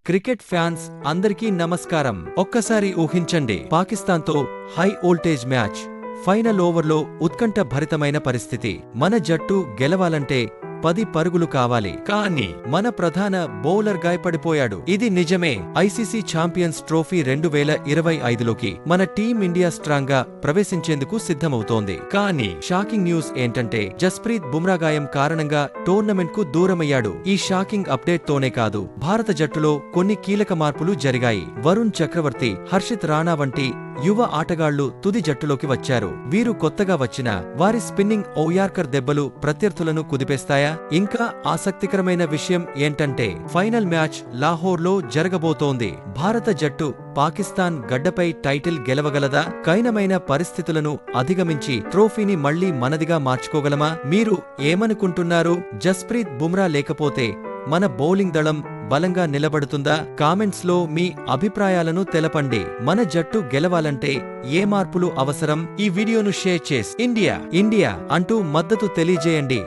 Cricket fans అందరికీ నమస్కారం. ఒక్కసారి ఊహించండి, పాకిస్తాన్తో హై వోల్టేజ్ మ్యాచ్, ఫైనల్ ఓవర్లో ఉత్కంఠ భరితమైన పరిస్థితి. మన జట్టు గెలవాలంటే 10 పరుగులు కావాలి, కానీ మన ప్రధాన బౌలర్ గాయపడిపోయాడు. ఇది నిజమే. ఐసీసీ ఛాంపియన్స్ ట్రోఫీ 2025లోకి మన టీం ఇండియా స్ట్రాంగ్ గా ప్రవేశించేందుకు సిద్ధమవుతోంది. కానీ షాకింగ్ న్యూస్ ఏంటంటే, జస్ప్రీత్ బుమ్రా గాయం కారణంగా టోర్నమెంట్ కు దూరమయ్యాడు. ఈ షాకింగ్ అప్డేట్ తోనే కాదు, భారత జట్టులో కొన్ని కీలక మార్పులు జరిగాయి. వరుణ్ చక్రవర్తి, హర్షిత్ రాణా వంటి యువ ఆటగాళ్లు తుది జట్టులోకి వచ్చారు. వీరు కొత్తగా వచ్చిన వారి స్పిన్నింగ్ యార్కర్ దెబ్బలు ప్రత్యర్థులను కుదిపేస్తాయా? ఇంకా ఆసక్తికరమైన విషయం ఏంటంటే, ఫైనల్ మ్యాచ్ లాహోర్లో జరగబోతోంది. భారత జట్టు పాకిస్తాన్ గడ్డపై టైటిల్ గెలవగలదా? కఠినమైన పరిస్థితులను అధిగమించి ట్రోఫీని మళ్లీ మనదిగా మార్చుకోగలమా? మీరు ఏమనుకుంటున్నారు? జస్ప్రీత్ బుమ్రా లేకపోతే మన బౌలింగ్ దళం బలంగా నిలబడుతుందా? కామెంట్స్ లో మీ అభిప్రాయాలను తెలపండి. మన జట్టు గెలవాలంటే ఏ మార్పులు అవసరం? ఈ వీడియోను షేర్ చేసి ఇండియా అంటూ మద్దతు తెలియజేయండి.